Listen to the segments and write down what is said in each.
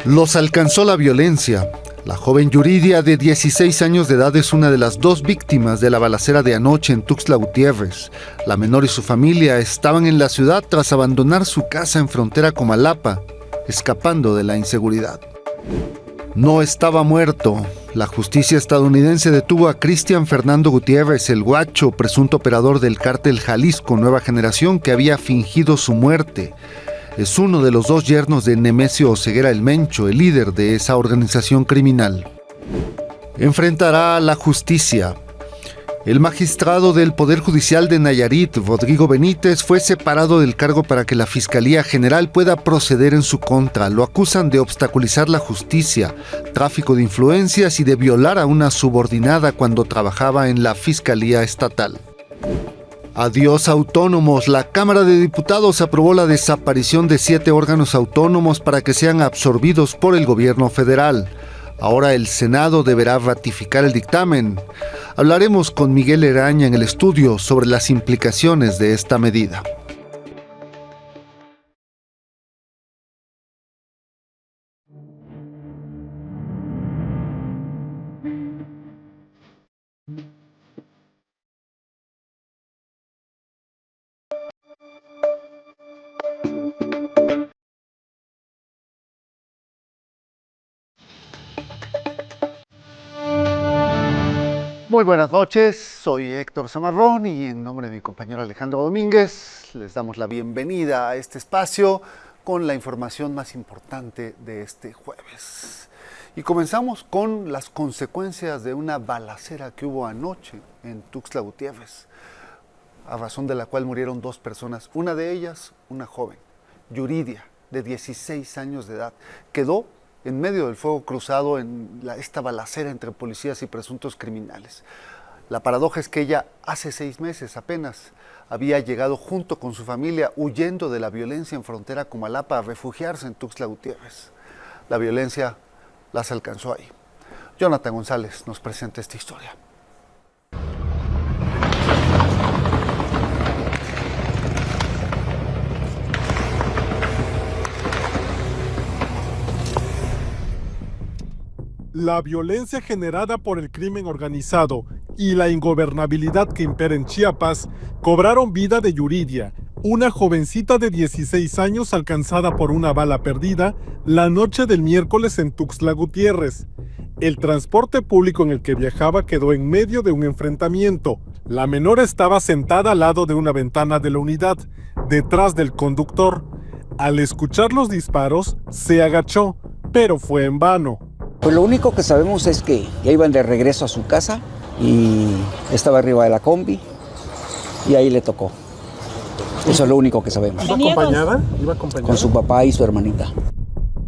Los alcanzó la violencia. La joven Yuridia, de 16 años de edad, es una de las dos víctimas de la balacera de anoche en Tuxtla Gutiérrez. La menor y su familia estaban en la ciudad tras abandonar su casa en frontera Comalapa, escapando de la inseguridad. No estaba muerto. La justicia estadounidense detuvo a Cristian Fernando Gutiérrez, el Guacho, presunto operador del cártel Jalisco Nueva Generación, que había fingido su muerte. Es uno de los dos yernos de Nemesio Oseguera el Mencho, el líder de esa organización criminal. Enfrentará a la justicia. El magistrado del Poder Judicial de Nayarit, Rodrigo Benítez, fue separado del cargo para que la Fiscalía General pueda proceder en su contra. Lo acusan de obstaculizar la justicia, tráfico de influencias y de violar a una subordinada cuando trabajaba en la Fiscalía Estatal. Adiós autónomos. La Cámara de Diputados aprobó la desaparición de 7 órganos autónomos para que sean absorbidos por el gobierno federal. Ahora el Senado deberá ratificar el dictamen. Hablaremos con Miguel Eraña en el estudio sobre las implicaciones de esta medida. Muy buenas noches, soy Héctor Zamarrón y en nombre de mi compañero Alejandro Domínguez les damos la bienvenida a este espacio con la información más importante de este jueves. Y comenzamos con las consecuencias de una balacera que hubo anoche en Tuxtla Gutiérrez, a razón de la cual murieron 2 personas, una de ellas una joven, Yuridia, de 16 años de edad, quedó en medio del fuego cruzado en esta balacera entre policías y presuntos criminales. La paradoja es que ella hace 6 meses apenas había llegado junto con su familia huyendo de la violencia en frontera Comalapa a refugiarse en Tuxtla Gutiérrez. La violencia las alcanzó ahí. Jonathan González nos presenta esta historia. La violencia generada por el crimen organizado y la ingobernabilidad que impera en Chiapas cobraron vida de Yuridia, una jovencita de 16 años alcanzada por una bala perdida la noche del miércoles en Tuxtla Gutiérrez. El transporte público en el que viajaba quedó en medio de un enfrentamiento. La menor estaba sentada al lado de una ventana de la unidad, detrás del conductor. Al escuchar los disparos, se agachó, pero fue en vano. Pues lo único que sabemos es que ya iban de regreso a su casa y estaba arriba de la combi y ahí le tocó. Eso es lo único que sabemos. ¿Iba acompañada? ¿Iba acompañada? Con su papá y su hermanita.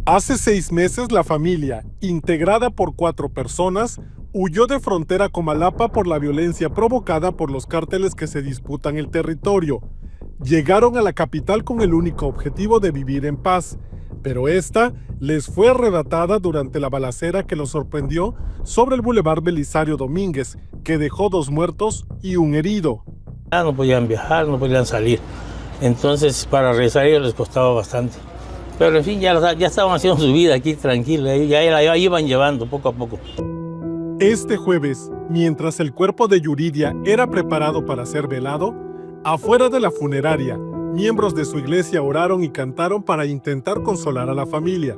Hace 6 meses la familia, integrada por 4 personas, huyó de frontera Comalapa por la violencia provocada por los cárteles que se disputan el territorio. Llegaron a la capital con el único objetivo de vivir en paz, pero esta les fue arrebatada durante la balacera que los sorprendió sobre el Boulevard Belisario Domínguez, que dejó 2 muertos y 1 herido. No podían viajar, no podían salir, entonces para regresar a ellos les costaba bastante. Pero en fin, ya estaban haciendo su vida aquí tranquila, ya la iban llevando poco a poco. Este jueves, mientras el cuerpo de Yuridia era preparado para ser velado, afuera de la funeraria, miembros de su iglesia oraron y cantaron para intentar consolar a la familia.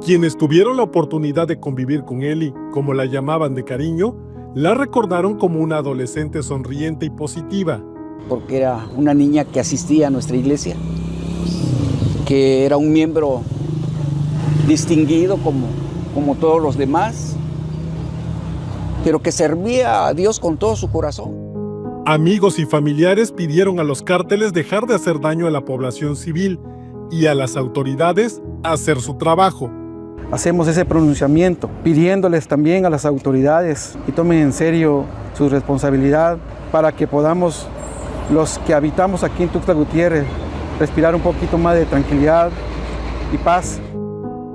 Quienes tuvieron la oportunidad de convivir con Eli, como la llamaban de cariño, la recordaron como una adolescente sonriente y positiva. Porque era una niña que asistía a nuestra iglesia, que era un miembro distinguido como todos los demás, pero que servía a Dios con todo su corazón. Amigos y familiares pidieron a los cárteles dejar de hacer daño a la población civil y a las autoridades hacer su trabajo. Hacemos ese pronunciamiento, pidiéndoles también a las autoridades que tomen en serio su responsabilidad para que podamos, los que habitamos aquí en Tuxtla Gutiérrez, respirar un poquito más de tranquilidad y paz.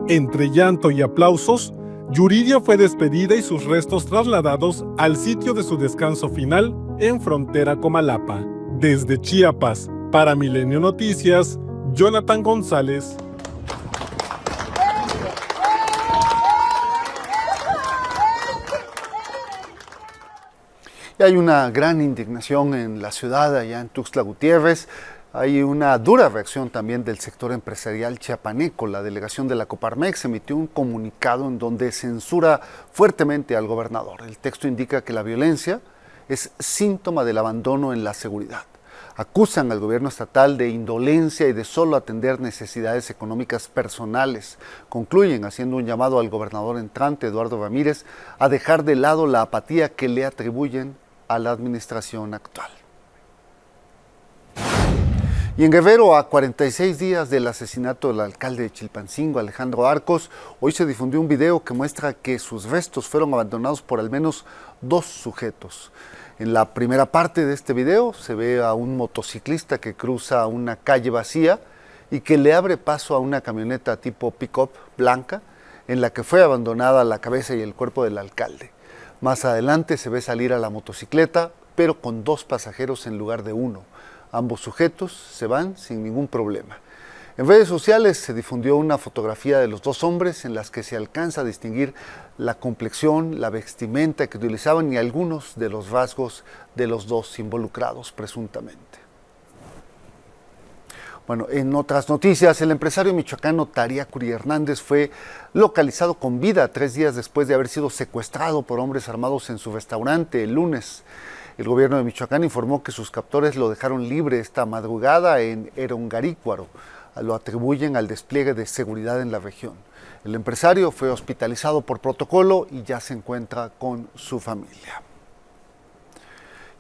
Entre llanto y aplausos, Yuridia fue despedida y sus restos trasladados al sitio de su descanso final en frontera Comalapa. Desde Chiapas, Para Milenio Noticias, Jonathan González. Y hay una gran indignación en la ciudad, allá en Tuxtla Gutiérrez. Hay una dura reacción también del sector empresarial chiapaneco. La delegación de la Coparmex emitió un comunicado en donde censura fuertemente al gobernador. El texto indica que la violencia es síntoma del abandono en la seguridad. Acusan al gobierno estatal de indolencia y de solo atender necesidades económicas personales. Concluyen haciendo un llamado al gobernador entrante, Eduardo Ramírez, a dejar de lado la apatía que le atribuyen a la administración actual. Y en Guerrero, a 46 días del asesinato del alcalde de Chilpancingo, Alejandro Arcos, hoy se difundió un video que muestra que sus restos fueron abandonados por al menos 2 sujetos. En la primera parte de este video se ve a un motociclista que cruza una calle vacía y que le abre paso a una camioneta tipo pick-up blanca en la que fue abandonada la cabeza y el cuerpo del alcalde. Más adelante se ve salir a la motocicleta, pero con 2 pasajeros en lugar de 1. Ambos sujetos se van sin ningún problema. En redes sociales se difundió una fotografía de los 2 hombres en las que se alcanza a distinguir la complexión, la vestimenta que utilizaban y algunos de los rasgos de los 2 involucrados presuntamente. Bueno, en otras noticias, el empresario michoacano Tariacuri Hernández fue localizado con vida 3 días después de haber sido secuestrado por hombres armados en su restaurante el lunes. El gobierno de Michoacán informó que sus captores lo dejaron libre esta madrugada en Erongarícuaro. Lo atribuyen al despliegue de seguridad en la región. El empresario fue hospitalizado por protocolo y ya se encuentra con su familia.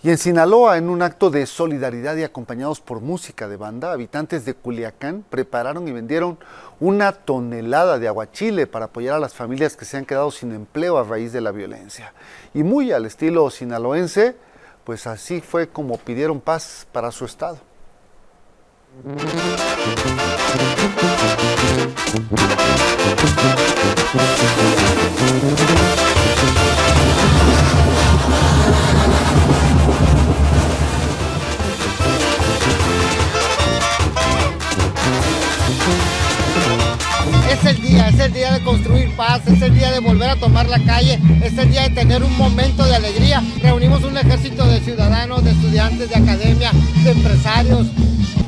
Y en Sinaloa, en un acto de solidaridad y acompañados por música de banda, habitantes de Culiacán prepararon y vendieron 1 tonelada de aguachile para apoyar a las familias que se han quedado sin empleo a raíz de la violencia. Y muy al estilo sinaloense, pues así fue como pidieron paz para su estado. Es el día de construir paz, es el día de volver a tomar la calle, es el día de tener un momento de alegría. Reunimos un ejército de ciudadanos, de estudiantes, de academia, de empresarios.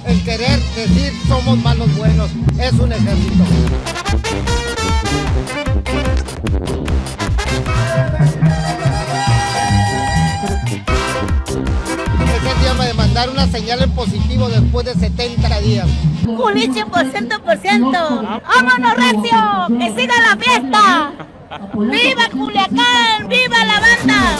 El querer decir somos malos buenos es un ejército. Es el día de mandar una señal en positivo después de 70 días. Culiche por 100%. ¡Vámonos, recio! ¡Que siga la fiesta! ¡Viva Culiacán! ¡Viva la banda!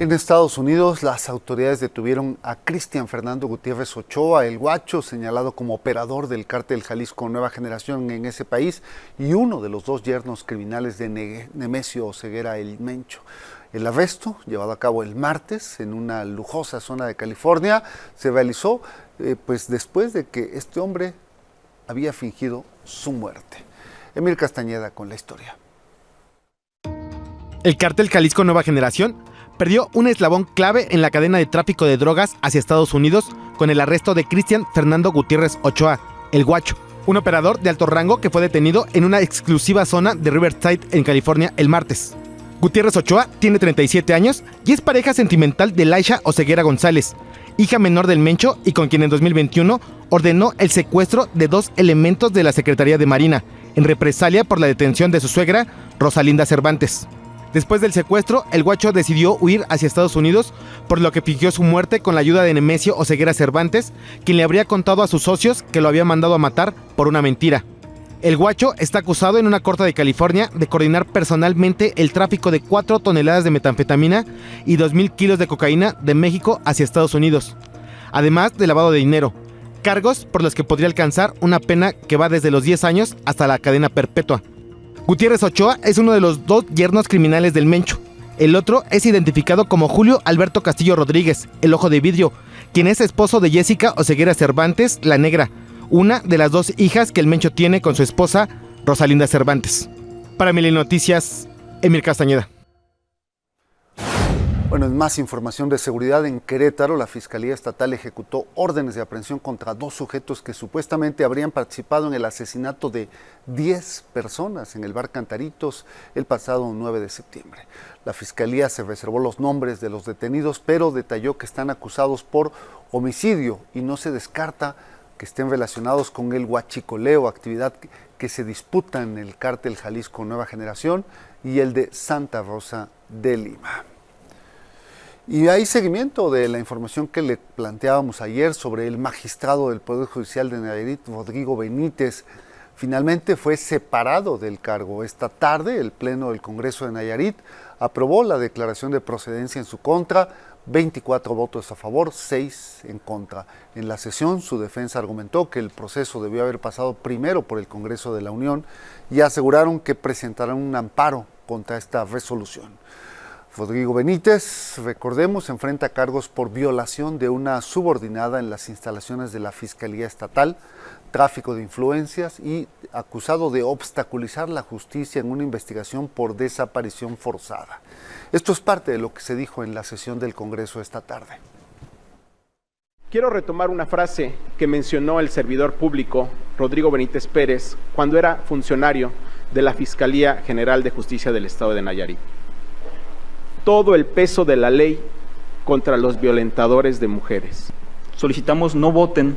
En Estados Unidos, las autoridades detuvieron a Cristian Fernando Gutiérrez Ochoa, el Guacho, señalado como operador del cártel Jalisco Nueva Generación en ese país y uno de los 2 yernos criminales de Nemesio Oseguera el Mencho. El arresto, llevado a cabo el martes en una lujosa zona de California, se realizó pues después de que este hombre había fingido su muerte. Emil Castañeda con la historia. El cártel Jalisco Nueva Generación perdió un eslabón clave en la cadena de tráfico de drogas hacia Estados Unidos con el arresto de Cristian Fernando Gutiérrez Ochoa, el Guacho, un operador de alto rango que fue detenido en una exclusiva zona de Riverside en California el martes. Gutiérrez Ochoa tiene 37 años y es pareja sentimental de Laisha Oseguera González, hija menor del Mencho y con quien en 2021 ordenó el secuestro de 2 elementos de la Secretaría de Marina, en represalia por la detención de su suegra, Rosalinda Cervantes. Después del secuestro, el Guacho decidió huir hacia Estados Unidos, por lo que fingió su muerte con la ayuda de Nemesio Oseguera Cervantes, quien le habría contado a sus socios que lo había mandado a matar por una mentira. El Guacho está acusado en una corte de California de coordinar personalmente el tráfico de 4 toneladas de metanfetamina y 2,000 kilos de cocaína de México hacia Estados Unidos, además de lavado de dinero, cargos por los que podría alcanzar una pena que va desde los 10 años hasta la cadena perpetua. Gutiérrez Ochoa es uno de los 2 yernos criminales del Mencho. El otro es identificado como Julio Alberto Castillo Rodríguez, el Ojo de Vidrio, quien es esposo de Jessica Oseguera Cervantes, la Negra, una de las 2 hijas que el Mencho tiene con su esposa, Rosalinda Cervantes. Para Milenio Noticias, Emir Castañeda. Bueno, en más información de seguridad, en Querétaro, la Fiscalía Estatal ejecutó órdenes de aprehensión contra 2 sujetos que supuestamente habrían participado en el asesinato de 10 personas en el bar Cantaritos el pasado 9 de septiembre. La Fiscalía se reservó los nombres de los detenidos, pero detalló que están acusados por homicidio y no se descarta que estén relacionados con el huachicoleo, actividad que se disputa en el cártel Jalisco Nueva Generación y el de Santa Rosa de Lima. Y hay seguimiento de la información que le planteábamos ayer sobre el magistrado del Poder Judicial de Nayarit, Rodrigo Benítez. Finalmente fue separado del cargo. Esta tarde, el Pleno del Congreso de Nayarit aprobó la declaración de procedencia en su contra, 24 votos a favor, 6 en contra. En la sesión, su defensa argumentó que el proceso debió haber pasado primero por el Congreso de la Unión y aseguraron que presentarán un amparo contra esta resolución. Rodrigo Benítez, recordemos, enfrenta cargos por violación de una subordinada en las instalaciones de la Fiscalía Estatal, tráfico de influencias y acusado de obstaculizar la justicia en una investigación por desaparición forzada. Esto es parte de lo que se dijo en la sesión del Congreso esta tarde. Quiero retomar una frase que mencionó el servidor público Rodrigo Benítez Pérez cuando era funcionario de la Fiscalía General de Justicia del Estado de Nayarit. Todo el peso de la ley contra los violentadores de mujeres. Solicitamos no voten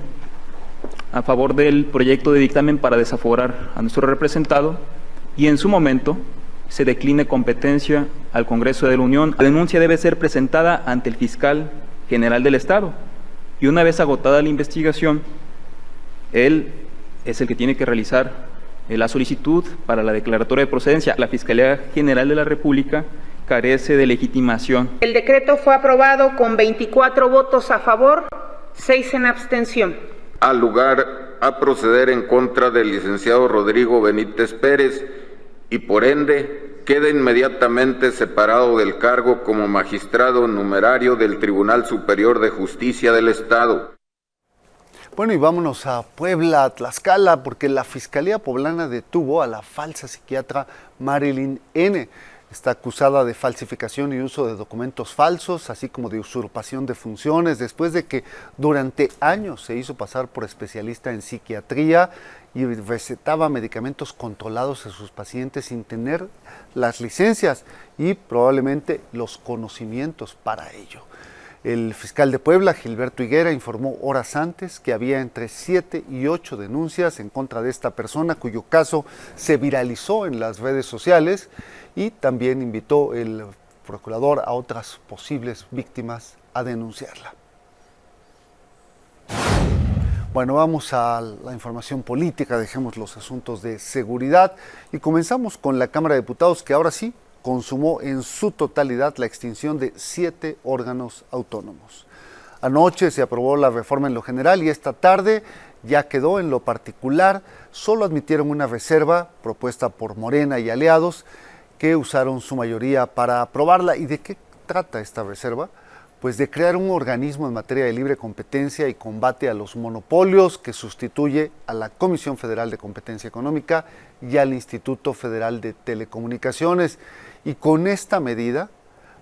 a favor del proyecto de dictamen para desaforar a nuestro representado y en su momento se decline competencia al Congreso de la Unión. La denuncia debe ser presentada ante el fiscal general del Estado y una vez agotada la investigación, él es el que tiene que realizar la solicitud para la declaratoria de procedencia. La Fiscalía General de la República carece de legitimación. El decreto fue aprobado con 24 votos a favor, 6 en abstención. Al lugar a proceder en contra del licenciado Rodrigo Benítez Pérez y por ende queda inmediatamente separado del cargo como magistrado numerario del Tribunal Superior de Justicia del Estado. Bueno, y vámonos a Puebla, a Tlaxcala, porque la Fiscalía Poblana detuvo a la falsa psiquiatra Marilyn N. Está acusada de falsificación y uso de documentos falsos, así como de usurpación de funciones, después de que durante años se hizo pasar por especialista en psiquiatría y recetaba medicamentos controlados a sus pacientes sin tener las licencias y probablemente los conocimientos para ello. El fiscal de Puebla, Gilberto Higuera, informó horas antes que había entre 7 y 8 denuncias en contra de esta persona, cuyo caso se viralizó en las redes sociales, y también invitó el procurador a otras posibles víctimas a denunciarla. Bueno, vamos a la información política, dejemos los asuntos de seguridad y comenzamos con la Cámara de Diputados, que ahora sí consumó en su totalidad la extinción de 7 órganos autónomos. Anoche se aprobó la reforma en lo general y esta tarde ya quedó en lo particular. Solo admitieron una reserva propuesta por Morena y aliados que usaron su mayoría para aprobarla. ¿Y de qué trata esta reserva? Pues de crear un organismo en materia de libre competencia y combate a los monopolios que sustituye a la Comisión Federal de Competencia Económica y al Instituto Federal de Telecomunicaciones. Y con esta medida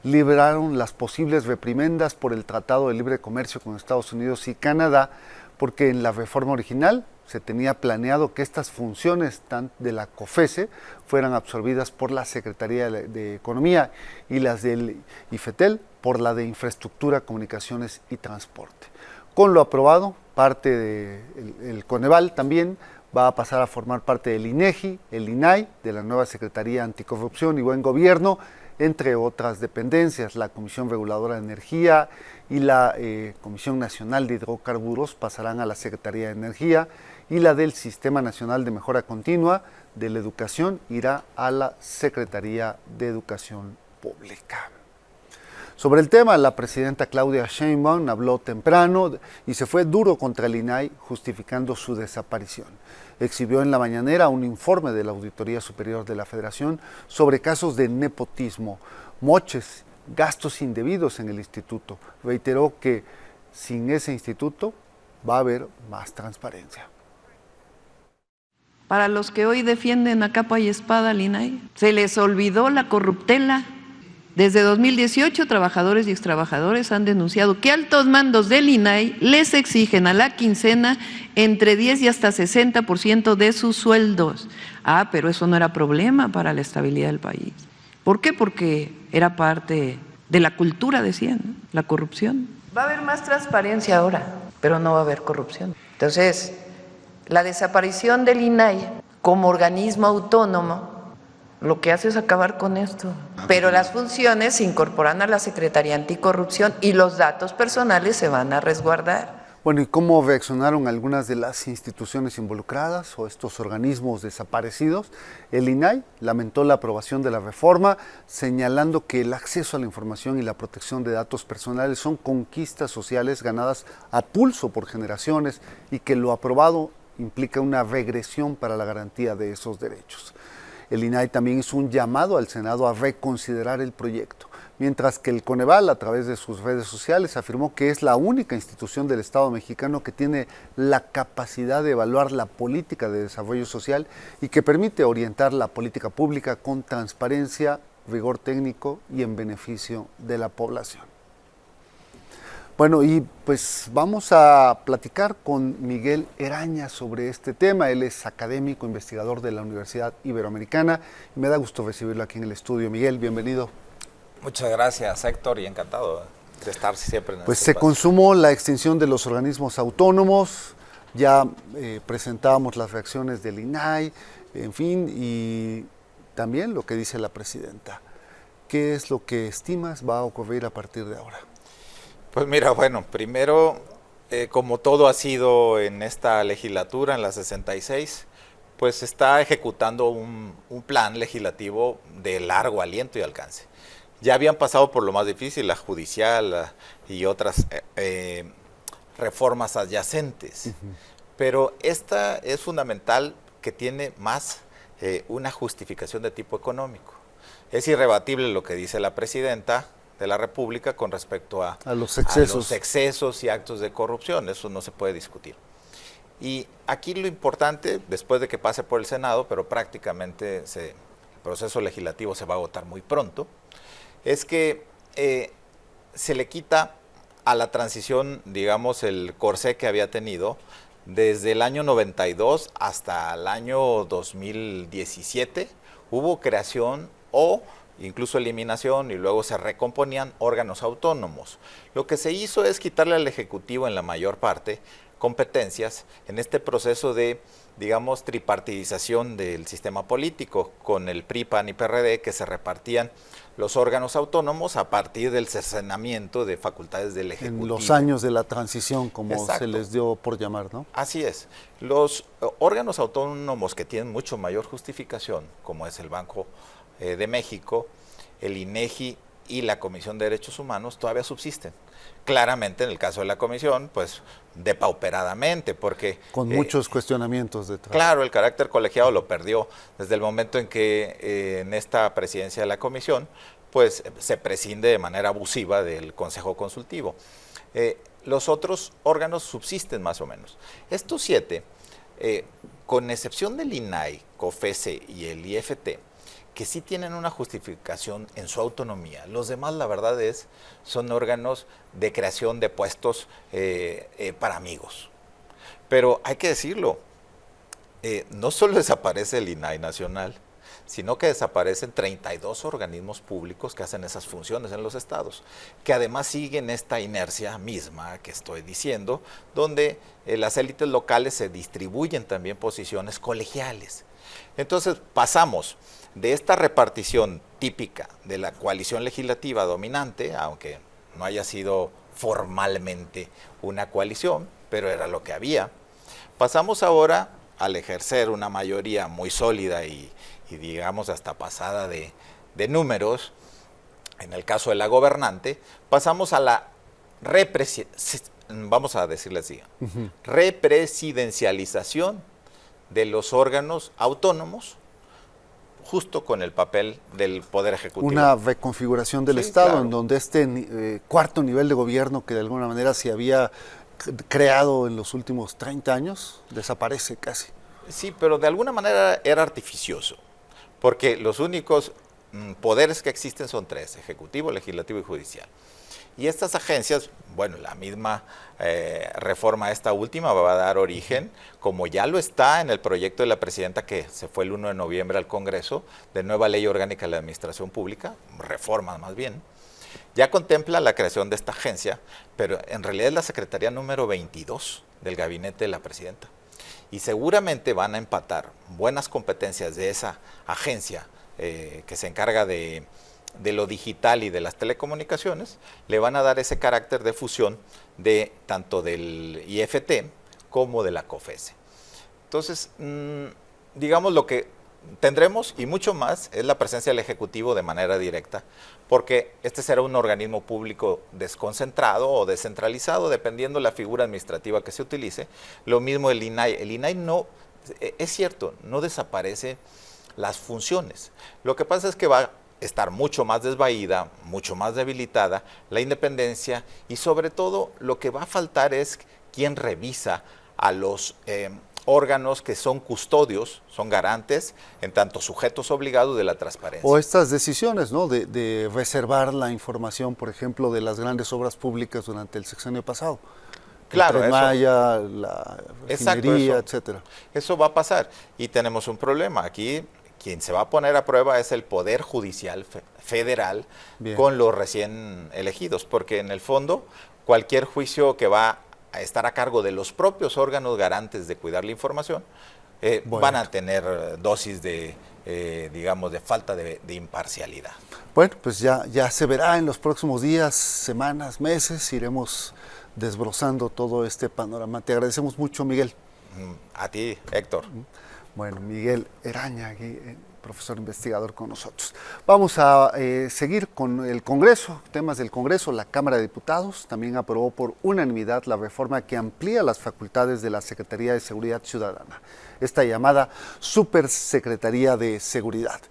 libraron las posibles reprimendas por el Tratado de Libre Comercio con Estados Unidos y Canadá, porque en la reforma original se tenía planeado que estas funciones de la COFESE fueran absorbidas por la Secretaría de Economía y las del IFETEL por la de Infraestructura, Comunicaciones y Transporte. Con lo aprobado, parte del Coneval también va a pasar a formar parte del INEGI, el INAI, de la nueva Secretaría Anticorrupción y Buen Gobierno, entre otras dependencias. La Comisión Reguladora de Energía y la Comisión Nacional de Hidrocarburos pasarán a la Secretaría de Energía y la del Sistema Nacional de Mejora Continua de la Educación irá a la Secretaría de Educación Pública. Sobre el tema, la presidenta Claudia Sheinbaum habló temprano y se fue duro contra el INAI, justificando su desaparición. Exhibió en la mañanera un informe de la Auditoría Superior de la Federación sobre casos de nepotismo, moches, gastos indebidos en el instituto. Reiteró que sin ese instituto va a haber más transparencia. para los que hoy defienden a capa y espada al INAI. Se les olvidó la corruptela. Desde 2018, trabajadores y extrabajadores han denunciado que altos mandos del INAI les exigen a la quincena entre 10 y hasta 60% de sus sueldos. Ah, pero eso no era problema para la estabilidad del país. ¿Por qué? Porque era parte de la cultura, decían, ¿no? La corrupción. Va a haber más transparencia ahora, pero no va a haber corrupción. Entonces, la desaparición del INAI como organismo autónomo lo que hace es acabar con esto. Pero las funciones se incorporan a la Secretaría Anticorrupción y los datos personales se van a resguardar. Bueno, ¿y cómo reaccionaron algunas de las instituciones involucradas o estos organismos desaparecidos? El INAI lamentó la aprobación de la reforma, señalando que el acceso a la información y la protección de datos personales son conquistas sociales ganadas a pulso por generaciones y que lo aprobado implica una regresión para la garantía de esos derechos. El INAI también hizo un llamado al Senado a reconsiderar el proyecto, mientras que el Coneval, a través de sus redes sociales, afirmó que es la única institución del Estado mexicano que tiene la capacidad de evaluar la política de desarrollo social y que permite orientar la política pública con transparencia, rigor técnico y en beneficio de la población. Bueno, y pues vamos a platicar con Miguel Eraña sobre este tema. Él es académico, investigador de la Universidad Iberoamericana y me da gusto recibirlo aquí en el estudio. Miguel, bienvenido. Muchas gracias, Héctor, y encantado de estar siempre en Pues este se espacio. consumó la extinción de los organismos autónomos, ya presentábamos las reacciones del INAI, en fin, y también lo que dice la presidenta. ¿Qué es lo que estimas va a ocurrir a partir de ahora? Pues mira, bueno, primero, como todo ha sido en esta legislatura, en la 66, pues se está ejecutando un plan legislativo de largo aliento y alcance. Ya habían pasado por lo más difícil, la judicial y otras reformas adyacentes, pero esta es fundamental, que tiene más una justificación de tipo económico. Es irrebatible lo que dice la presidenta de la República con respecto a los excesos y actos de corrupción, eso no se puede discutir. Y aquí lo importante, después de que pase por el Senado, pero prácticamente el proceso legislativo se va a agotar muy pronto, es que se le quita a la transición, digamos, el corsé que había tenido desde el año 92 hasta el año 2017, hubo creación o incluso eliminación y luego se recomponían órganos autónomos. Lo que se hizo es quitarle al Ejecutivo en la mayor parte competencias en este proceso de, digamos, tripartidización del sistema político, con el PRI, PAN y PRD, que se repartían los órganos autónomos a partir del cercenamiento de facultades del Ejecutivo. En los años de la transición, como Exacto. se les dio por llamar, ¿no? Así es. Los órganos autónomos que tienen mucho mayor justificación, como es el Banco de México, el INEGI y la Comisión de Derechos Humanos, todavía subsisten. Claramente, en el caso de la Comisión, pues depauperadamente, porque... Con muchos cuestionamientos detrás. Claro, el carácter colegiado lo perdió desde el momento en que en esta presidencia de la Comisión, pues se prescinde de manera abusiva del Consejo Consultivo. Los otros órganos subsisten más o menos. Estos 7, con excepción del INAI, COFESE y el IFT, que sí tienen una justificación en su autonomía. Los demás, la verdad son órganos de creación de puestos para amigos. Pero hay que decirlo, no solo desaparece el INAI nacional, sino que desaparecen 32 organismos públicos que hacen esas funciones en los estados, que además siguen esta inercia misma que estoy diciendo, donde las élites locales se distribuyen también posiciones colegiales. Entonces pasamos de esta repartición típica de la coalición legislativa dominante, aunque no haya sido formalmente una coalición, pero era lo que había, pasamos ahora al ejercer una mayoría muy sólida y digamos hasta pasada de números, en el caso de la gobernante, pasamos a la vamos a decirle así, represidencialización de los órganos autónomos, justo con el papel del Poder Ejecutivo. Una reconfiguración del Estado, en donde este cuarto nivel de gobierno que de alguna manera se había creado en los últimos 30 años, desaparece casi. Sí, pero de alguna manera era artificioso, porque los únicos poderes que existen son tres: ejecutivo, legislativo y judicial. Y estas agencias, bueno, la misma reforma esta última va a dar origen, como ya lo está en el proyecto de la presidenta que se fue el 1 de noviembre al Congreso, de nueva ley orgánica de la administración pública, reforma más bien, ya contempla la creación de esta agencia, pero en realidad es la secretaría número 22 del gabinete de la presidenta. Y seguramente van a empatar buenas competencias de esa agencia que se encarga de lo digital y de las telecomunicaciones, le van a dar ese carácter de fusión de tanto del IFT como de la COFESE. Entonces, digamos, lo que tendremos y mucho más es la presencia del Ejecutivo de manera directa, porque este será un organismo público desconcentrado o descentralizado, dependiendo la figura administrativa que se utilice. Lo mismo el INAI. El INAI no, es cierto, no desaparece las funciones. Lo que pasa es que va a estar mucho más desvaída, mucho más debilitada la independencia, y sobre todo lo que va a faltar es quien revisa a los órganos que son custodios, son garantes, en tanto sujetos obligados de la transparencia. O estas decisiones, ¿no?, de reservar la información, por ejemplo, de las grandes obras públicas durante el sexenio pasado. Claro, Tren Maya, la refinería, etcétera. Eso va a pasar, y tenemos un problema. Aquí quien se va a poner a prueba es el Poder Judicial Federal. Bien. Con los recién elegidos, porque en el fondo cualquier juicio que va a estar a cargo de los propios órganos garantes de cuidar la información, van a tener dosis de, digamos, de falta de imparcialidad. Bueno, pues ya se verá en los próximos días, semanas, meses, iremos desbrozando todo este panorama. Te agradecemos mucho, Miguel. A ti, Héctor. Bueno, Miguel Eraña, aquí, profesor investigador con nosotros. Vamos a seguir con el Congreso, temas del Congreso. La Cámara de Diputados también aprobó por unanimidad la reforma que amplía las facultades de la Secretaría de Seguridad Ciudadana, esta llamada Supersecretaría de Seguridad.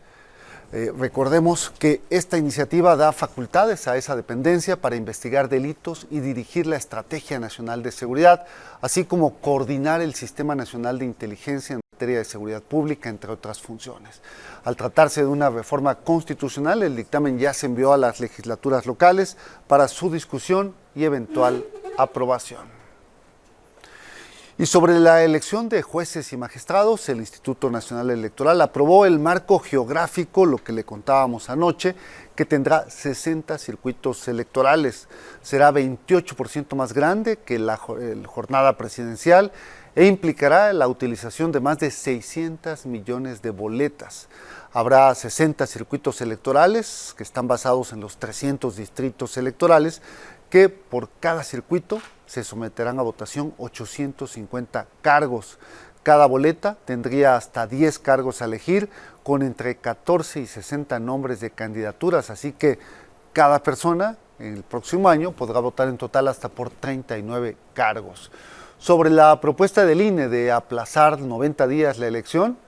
Recordemos que esta iniciativa da facultades a esa dependencia para investigar delitos y dirigir la Estrategia Nacional de Seguridad, así como coordinar el Sistema Nacional de Inteligencia en materia de seguridad pública, entre otras funciones. Al tratarse de una reforma constitucional, el dictamen ya se envió a las legislaturas locales para su discusión y eventual aprobación. Y sobre la elección de jueces y magistrados, el Instituto Nacional Electoral aprobó el marco geográfico, lo que le contábamos anoche, que tendrá 60 circuitos electorales. Será 28% más grande que la jornada presidencial e implicará la utilización de más de 600 millones de boletas. Habrá 60 circuitos electorales que están basados en los 300 distritos electorales, que por cada circuito se someterán a votación 850 cargos. Cada boleta tendría hasta 10 cargos a elegir, con entre 14 y 60 nombres de candidaturas, así que cada persona en el próximo año podrá votar en total hasta por 39 cargos. Sobre la propuesta del INE de aplazar 90 días la elección,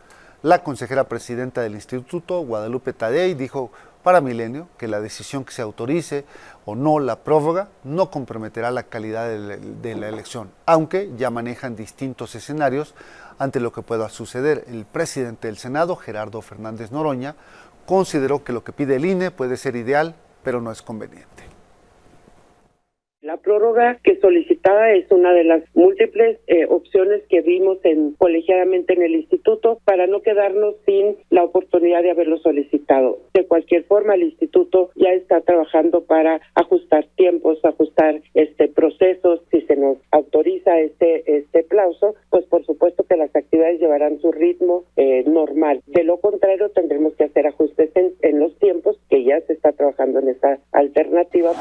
la consejera presidenta del instituto, Guadalupe Tadei, dijo para Milenio que la decisión que se autorice o no la prórroga no comprometerá la calidad de la elección, aunque ya manejan distintos escenarios ante lo que pueda suceder. El presidente del Senado, Gerardo Fernández Noroña, consideró que lo que pide el INE puede ser ideal, pero no es conveniente. La prórroga que solicitaba es una de las múltiples opciones que vimos colegiadamente en el instituto para no quedarnos sin la oportunidad de haberlo solicitado. De cualquier forma, el instituto ya está trabajando para ajustar tiempos, ajustar procesos. Si se nos autoriza este plazo, pues por supuesto que las actividades llevarán su ritmo normal. De lo contrario, tendremos que hacer ajustes en los tiempos, que ya se está trabajando en esta alternativa.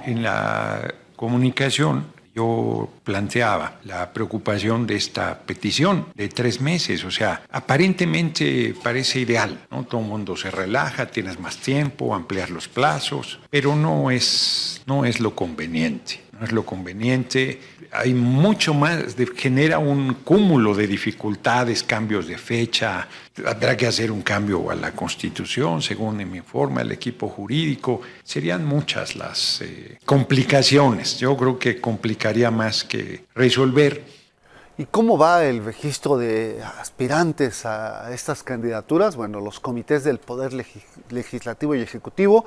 En la comunicación yo planteaba la preocupación de esta petición de 3 meses, o sea, aparentemente parece ideal, ¿no? Todo el mundo se relaja, tienes más tiempo, ampliar los plazos, pero no es lo conveniente. No es lo conveniente, hay mucho más, genera un cúmulo de dificultades, cambios de fecha, habrá que hacer un cambio a la Constitución, según me informa el equipo jurídico, serían muchas las complicaciones, yo creo que complicaría más que resolver. ¿Y cómo va el registro de aspirantes a estas candidaturas? Bueno, los comités del Poder Legislativo y Ejecutivo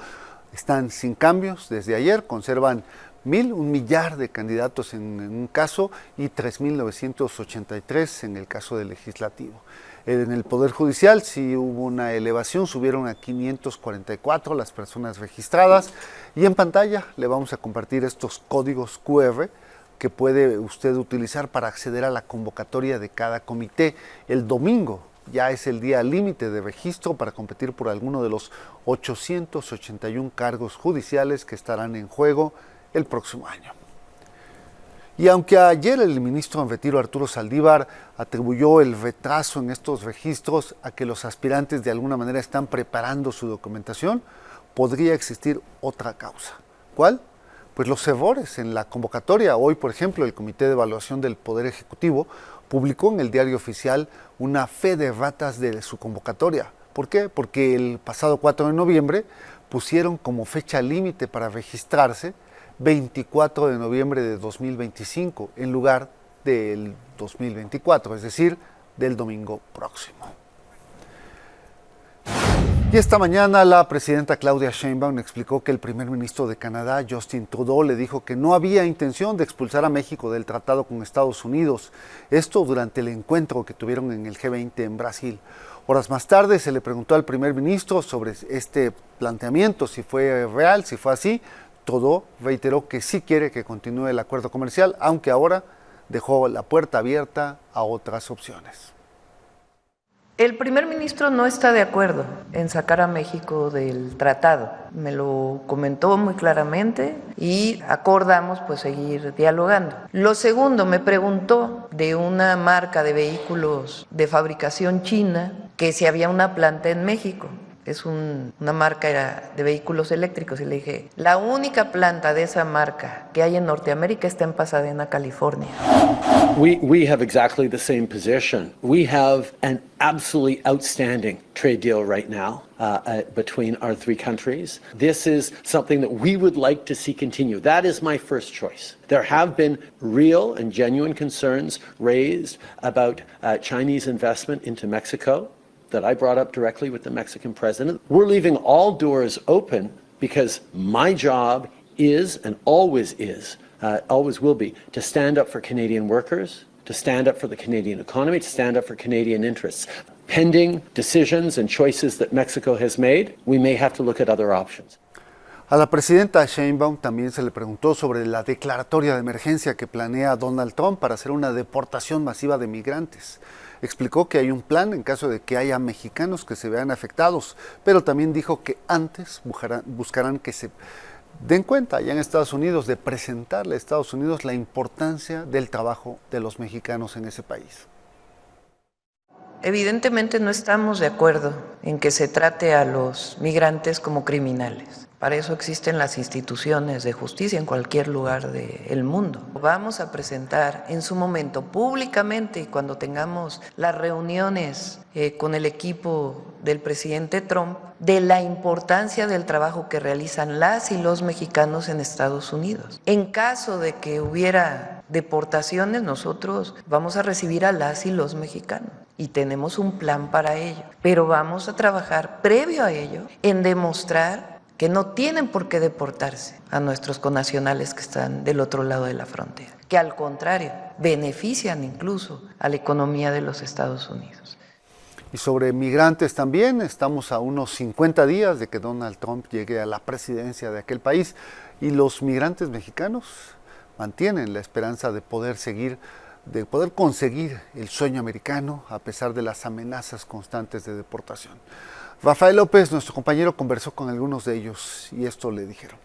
están sin cambios desde ayer, conservan 1 millar de candidatos en un caso y 3.983 en el caso del Legislativo. En el Poder Judicial sí hubo una elevación, subieron a 544 las personas registradas, y en pantalla le vamos a compartir estos códigos QR que puede usted utilizar para acceder a la convocatoria de cada comité. El domingo ya es el día límite de registro para competir por alguno de los 881 cargos judiciales que estarán en juego el próximo año. Y aunque ayer el ministro en retiro Arturo Saldívar atribuyó el retraso en estos registros a que los aspirantes de alguna manera están preparando su documentación, podría existir otra causa. ¿Cuál? Pues los errores en la convocatoria. Hoy, por ejemplo, el Comité de Evaluación del Poder Ejecutivo publicó en el Diario Oficial una fe de erratas de su convocatoria. ¿Por qué? Porque el pasado 4 de noviembre pusieron como fecha límite para registrarse 24 de noviembre de 2025 en lugar del 2024, es decir, del domingo próximo. Y esta mañana la presidenta Claudia Sheinbaum explicó que el primer ministro de Canadá, Justin Trudeau, le dijo que no había intención de expulsar a México del tratado con Estados Unidos. Esto durante el encuentro que tuvieron en el G20 en Brasil. Horas más tarde se le preguntó al primer ministro sobre este planteamiento, si fue real, si fue así. Trudeau reiteró que sí quiere que continúe el acuerdo comercial, aunque ahora dejó la puerta abierta a otras opciones. El primer ministro no está de acuerdo en sacar a México del tratado. Me lo comentó muy claramente y acordamos pues seguir dialogando. Lo segundo, me preguntó de una marca de vehículos de fabricación china que si había una planta en México. Es una marca de vehículos eléctricos y le dije, la única planta de esa marca que hay en Norteamérica está en Pasadena, California. We have exactly the same position. We have an absolutely outstanding trade deal right now between our three countries. This is something that we would like to see continue. That is my first choice. There have been real and genuine concerns raised about Chinese investment into Mexico that I brought up directly with the Mexican president. We're leaving all doors open because my job is and always will be, to stand up for Canadian workers, to stand up for the Canadian economy, to stand up for Canadian interests. Pending decisions and choices that Mexico has made, we may have to look at other options. A la presidenta Sheinbaum también se le preguntó sobre la declaratoria de emergencia que planea Donald Trump para hacer una deportación masiva de migrantes. Explicó que hay un plan en caso de que haya mexicanos que se vean afectados, pero también dijo que antes buscarán que se den cuenta allá en Estados Unidos de presentarle a Estados Unidos la importancia del trabajo de los mexicanos en ese país. Evidentemente no estamos de acuerdo en que se trate a los migrantes como criminales. Para eso existen las instituciones de justicia en cualquier lugar del mundo. Vamos a presentar en su momento públicamente y cuando tengamos las reuniones con el equipo del presidente Trump de la importancia del trabajo que realizan las y los mexicanos en Estados Unidos. En caso de que hubiera deportaciones, nosotros vamos a recibir a las y los mexicanos y tenemos un plan para ello. Pero vamos a trabajar previo a ello en demostrar que no tienen por qué deportarse a nuestros connacionales que están del otro lado de la frontera, que al contrario, benefician incluso a la economía de los Estados Unidos. Y sobre migrantes también, estamos a unos 50 días de que Donald Trump llegue a la presidencia de aquel país y los migrantes mexicanos mantienen la esperanza de poder conseguir el sueño americano a pesar de las amenazas constantes de deportación. Rafael López, nuestro compañero, conversó con algunos de ellos y esto le dijeron.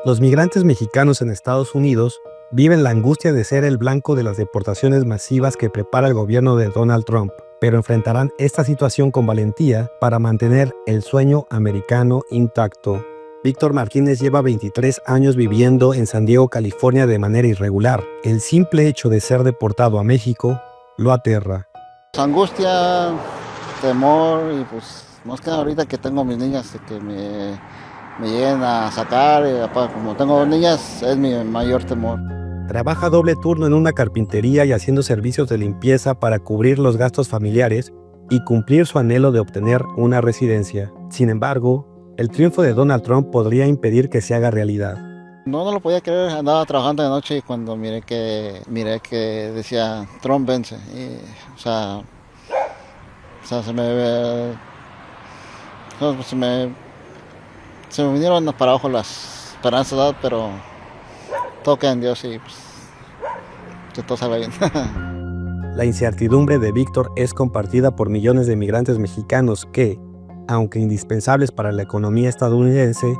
Los migrantes mexicanos en Estados Unidos viven la angustia de ser el blanco de las deportaciones masivas que prepara el gobierno de Donald Trump, pero enfrentarán esta situación con valentía para mantener el sueño americano intacto. Víctor Martínez lleva 23 años viviendo en San Diego, California de manera irregular. El simple hecho de ser deportado a México lo aterra. Angustia, temor y pues Más que ahorita que tengo mis niñas, que me lleguen a sacar, como tengo 2 niñas, es mi mayor temor. Trabaja doble turno en una carpintería y haciendo servicios de limpieza para cubrir los gastos familiares y cumplir su anhelo de obtener una residencia. Sin embargo, el triunfo de Donald Trump podría impedir que se haga realidad. No lo podía creer, andaba trabajando de noche y cuando miré que decía Trump vence, o sea, se me vinieron para abajo las esperanzas, pero todo queda en Dios y pues, que todo salga bien. La incertidumbre de Víctor es compartida por millones de migrantes mexicanos que, aunque indispensables para la economía estadounidense,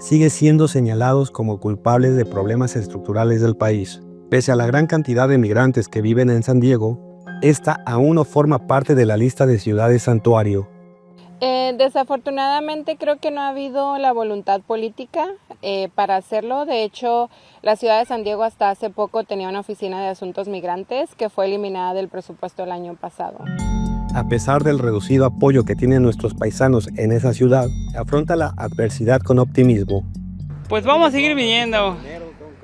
siguen siendo señalados como culpables de problemas estructurales del país. Pese a la gran cantidad de migrantes que viven en San Diego, esta aún no forma parte de la lista de ciudades santuario. Desafortunadamente creo que no ha habido la voluntad política para hacerlo. De hecho, la ciudad de San Diego hasta hace poco tenía una oficina de asuntos migrantes que fue eliminada del presupuesto el año pasado. A pesar del reducido apoyo que tienen nuestros paisanos en esa ciudad, afronta la adversidad con optimismo. Pues vamos a seguir viniendo,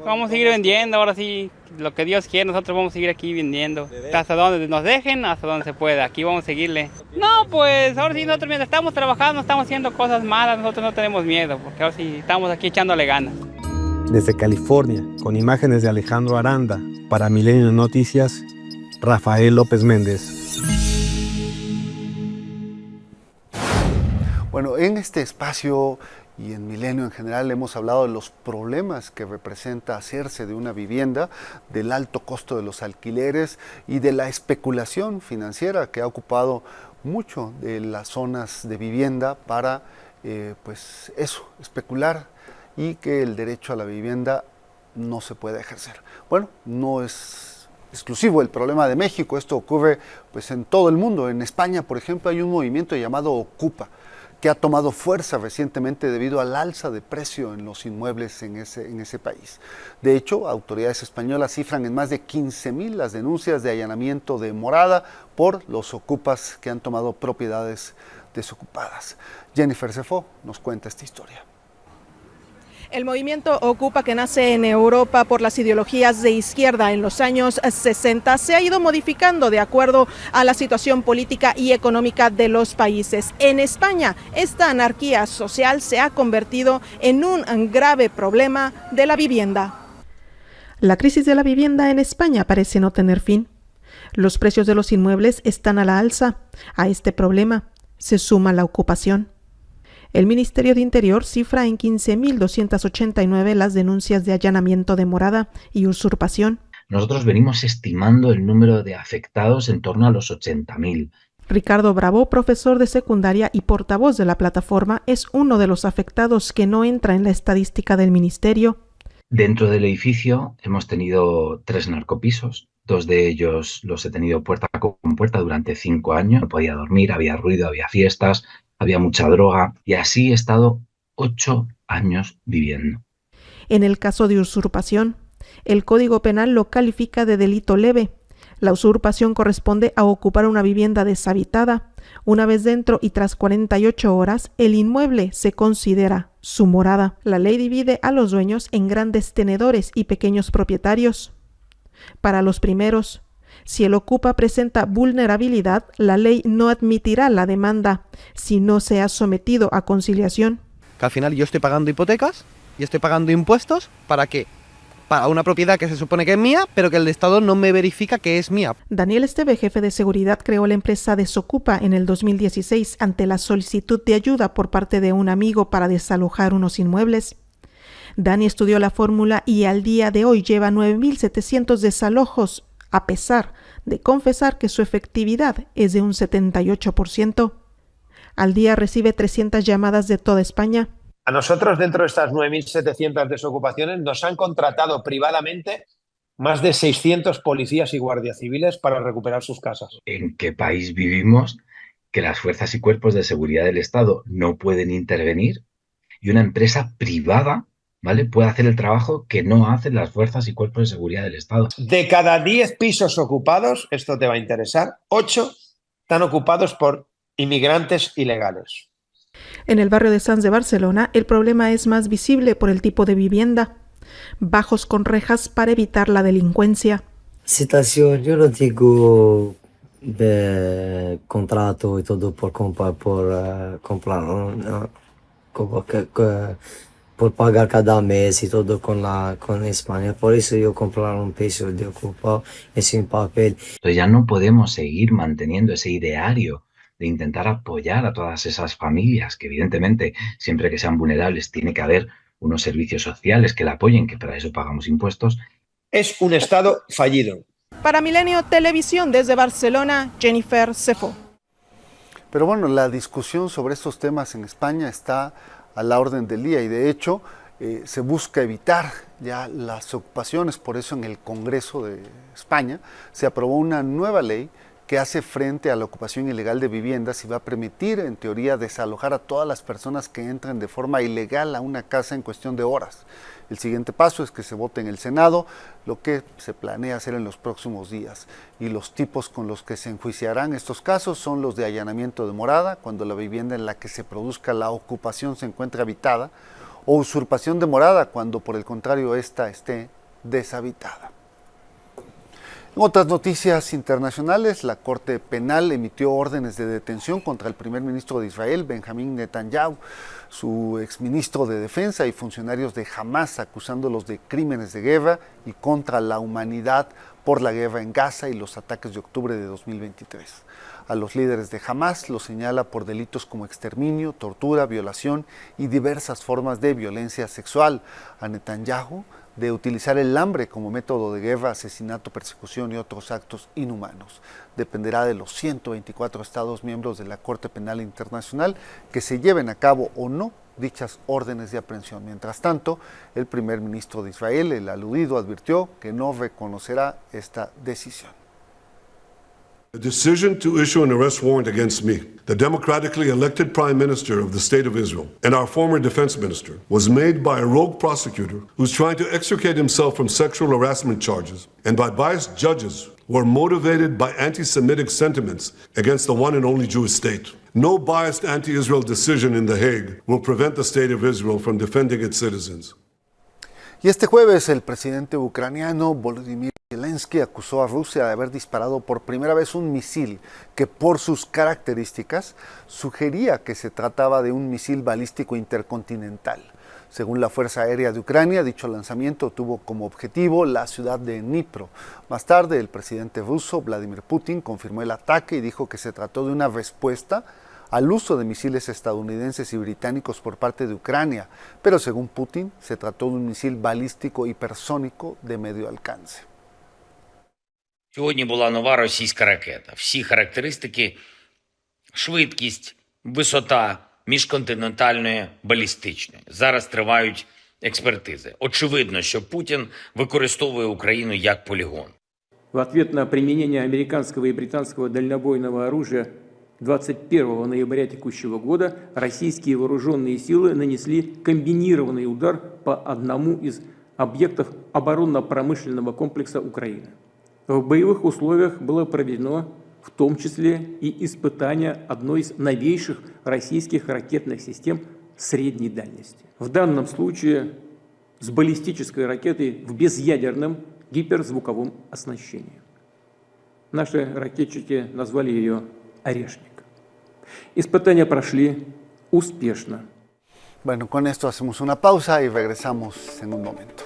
vamos a seguir vendiendo, ahora sí, lo que Dios quiere, nosotros vamos a seguir aquí vendiendo. Hasta donde nos dejen, hasta donde se pueda, aquí vamos a seguirle. No, pues ahora sí, nosotros mientras estamos trabajando, estamos haciendo cosas malas, nosotros no tenemos miedo, porque ahora sí estamos aquí echándole ganas. Desde California, con imágenes de Alejandro Aranda, para Milenio Noticias, Rafael López Méndez. Bueno, en este espacio y en Milenio en general hemos hablado de los problemas que representa hacerse de una vivienda, del alto costo de los alquileres y de la especulación financiera que ha ocupado mucho de las zonas de vivienda para, pues eso, especular y que el derecho a la vivienda no se puede ejercer. Bueno, no es exclusivo el problema de México, esto ocurre pues en todo el mundo. En España, por ejemplo, hay un movimiento llamado Ocupa, que ha tomado fuerza recientemente debido al alza de precio en los inmuebles en ese país. De hecho, autoridades españolas cifran en más de 15,000 las denuncias de allanamiento de morada por los ocupas que han tomado propiedades desocupadas. Jennifer Cefó nos cuenta esta historia. El movimiento Ocupa, que nace en Europa por las ideologías de izquierda en los años 60, se ha ido modificando de acuerdo a la situación política y económica de los países. En España, esta anarquía social se ha convertido en un grave problema de la vivienda. La crisis de la vivienda en España parece no tener fin. Los precios de los inmuebles están a la alza. A este problema se suma la ocupación. El Ministerio de Interior cifra en 15.289 las denuncias de allanamiento de morada y usurpación. Nosotros venimos estimando el número de afectados en torno a los 80.000. Ricardo Bravo, profesor de secundaria y portavoz de la plataforma, es uno de los afectados que no entra en la estadística del Ministerio. Dentro del edificio hemos tenido 3 narcopisos. 2 de ellos los he tenido puerta con puerta durante 5 años. No podía dormir, había ruido, había fiestas, había mucha droga y así he estado 8 años viviendo. En el caso de usurpación, el Código Penal lo califica de delito leve. La usurpación corresponde a ocupar una vivienda deshabitada. Una vez dentro y tras 48 horas, el inmueble se considera su morada. La ley divide a los dueños en grandes tenedores y pequeños propietarios. Para los primeros, si el ocupa presenta vulnerabilidad, la ley no admitirá la demanda si no se ha sometido a conciliación. Que al final yo estoy pagando hipotecas y estoy pagando impuestos, ¿para qué? Para una propiedad que se supone que es mía, pero que el Estado no me verifica que es mía. Daniel Esteve, jefe de seguridad, creó la empresa Desocupa en el 2016 ante la solicitud de ayuda por parte de un amigo para desalojar unos inmuebles. Dani estudió la fórmula y al día de hoy lleva 9.700 desalojos, a pesar de confesar que su efectividad es de un 78%. Al día recibe 300 llamadas de toda España. A nosotros, dentro de estas 9.700 desocupaciones, nos han contratado privadamente más de 600 policías y guardias civiles para recuperar sus casas. ¿En qué país vivimos que las fuerzas y cuerpos de seguridad del Estado no pueden intervenir y una empresa privada, ¿vale?, puede hacer el trabajo que no hacen las fuerzas y cuerpos de seguridad del Estado? De cada 10 pisos ocupados, esto te va a interesar, 8 están ocupados por inmigrantes ilegales. En el barrio de Sants de Barcelona, el problema es más visible por el tipo de vivienda. Bajos con rejas para evitar la delincuencia. Situación, yo no tengo contrato y todo por comprar, ¿no? Por pagar cada mes y todo con España. Por eso yo comprar un piso de ocupado y sin papel. Entonces ya no podemos seguir manteniendo ese ideario de intentar apoyar a todas esas familias, que evidentemente siempre que sean vulnerables tiene que haber unos servicios sociales que la apoyen, que para eso pagamos impuestos. Es un Estado fallido. Para Milenio Televisión desde Barcelona, Jennifer Cefo. Pero bueno, la discusión sobre estos temas en España está a la orden del día y de hecho se busca evitar ya las ocupaciones. Por eso en el Congreso de España se aprobó una nueva ley que hace frente a la ocupación ilegal de viviendas y va a permitir, en teoría, desalojar a todas las personas que entren de forma ilegal a una casa en cuestión de horas. El siguiente paso es que se vote en el Senado, lo que se planea hacer en los próximos días. Y los tipos con los que se enjuiciarán estos casos son los de allanamiento de morada, cuando la vivienda en la que se produzca la ocupación se encuentre habitada, o usurpación de morada, cuando por el contrario ésta esté deshabitada. En otras noticias internacionales, la Corte Penal emitió órdenes de detención contra el primer ministro de Israel, Benjamín Netanyahu, su exministro de Defensa y funcionarios de Hamas, acusándolos de crímenes de guerra y contra la humanidad por la guerra en Gaza y los ataques de octubre de 2023. A los líderes de Hamas los señala por delitos como exterminio, tortura, violación y diversas formas de violencia sexual. A Netanyahu de utilizar el hambre como método de guerra, asesinato, persecución y otros actos inhumanos. Dependerá de los 124 Estados miembros de la Corte Penal Internacional que se lleven a cabo o no dichas órdenes de aprehensión. Mientras tanto, el primer ministro de Israel, el aludido, advirtió que no reconocerá esta decisión. The decision to issue an arrest warrant against me, the democratically elected Prime Minister of the State of Israel, and our former Defense Minister, was made by a rogue prosecutor who's trying to extricate himself from sexual harassment charges, and by biased judges who are motivated by anti-Semitic sentiments against the one and only Jewish state. No biased anti-Israel decision in The Hague will prevent the State of Israel from defending its citizens. Y este jueves el presidente ucraniano Volodymyr Zelensky acusó a Rusia de haber disparado por primera vez un misil que por sus características sugería que se trataba de un misil balístico intercontinental. Según la Fuerza Aérea de Ucrania, dicho lanzamiento tuvo como objetivo la ciudad de Dnipro. Más tarde, el presidente ruso Vladimir Putin confirmó el ataque y dijo que se trató de una respuesta al uso de misiles estadounidenses y británicos por parte de Ucrania, pero según Putin, se trató de un misil balístico hipersónico de medio alcance. Сьогодні була нова російська ракета. Всі характеристики, швидкість, висота міжконтинентальної балістичної. Зараз тривають експертизи. Очевидно, що Путін використовує Україну як полігон. В ответ на применение американского и британского дальнобойного оружия 21 ноября текущего года российские вооруженные силы нанесли комбинированный удар по одному из объектов оборонно-промышленного комплекса Украины. В боевых условиях было проведено в том числе и испытание одной из новейших российских ракетных систем средней дальности. В данном случае с баллистической ракетой в безъядерном гиперзвуковом оснащении. Наши ракетчики назвали ее «Орешник». Испытания прошли успешно. Bueno, con esto hacemos una pausa y regresamos en un momento.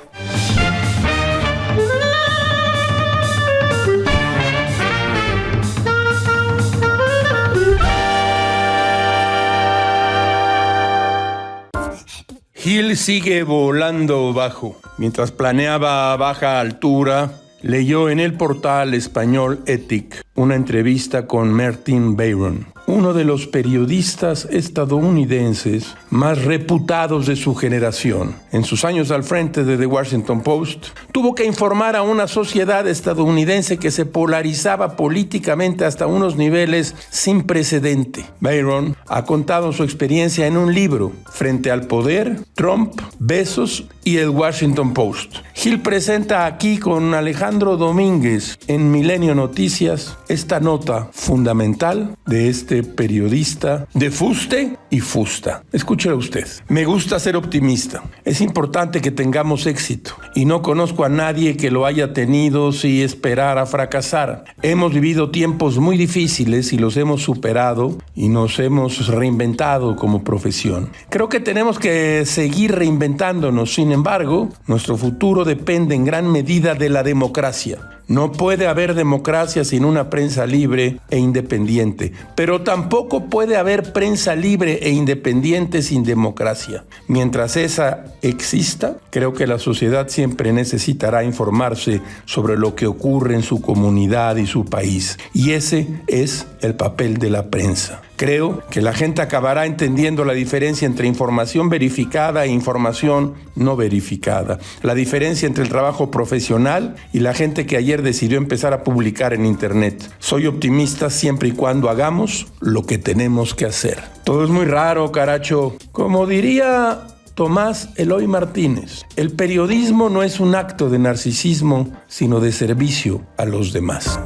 Hill sigue volando bajo. Mientras planeaba a baja altura, leyó en el portal español Ethic una entrevista con Martin Bayron, uno de los periodistas estadounidenses más reputados de su generación. En sus años al frente de The Washington Post, tuvo que informar a una sociedad estadounidense que se polarizaba políticamente hasta unos niveles sin precedente. Bayron ha contado su experiencia en un libro, Frente al Poder, Trump, Bezos y el Washington Post. Hill presenta aquí con Alejandro Domínguez en Milenio Noticias esta nota fundamental de este este periodista de fuste y fusta. Escúchelo usted. Me gusta ser optimista. Es importante que tengamos éxito y no conozco a nadie que lo haya tenido sin esperar a fracasar. Hemos vivido tiempos muy difíciles y los hemos superado y nos hemos reinventado como profesión. Creo que tenemos que seguir reinventándonos. Sin embargo, nuestro futuro depende en gran medida de la democracia. No puede haber democracia sin una prensa libre e independiente, pero tampoco puede haber prensa libre e independiente sin democracia. Mientras esa exista, creo que la sociedad siempre necesitará informarse sobre lo que ocurre en su comunidad y su país, y ese es el papel de la prensa. Creo que la gente acabará entendiendo la diferencia entre información verificada e información no verificada, la diferencia entre el trabajo profesional y la gente que ayer decidió empezar a publicar en Internet. Soy optimista siempre y cuando hagamos lo que tenemos que hacer. Todo es muy raro, caracho. Como diría Tomás Eloy Martínez, el periodismo no es un acto de narcisismo, sino de servicio a los demás.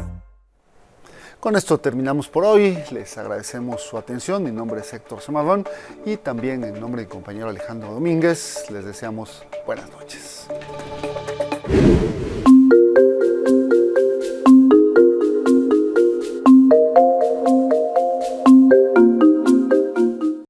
Con esto terminamos por hoy. Les agradecemos su atención. Mi nombre es Héctor Zamarrón y también en nombre de mi compañero Alejandro Domínguez les deseamos buenas noches.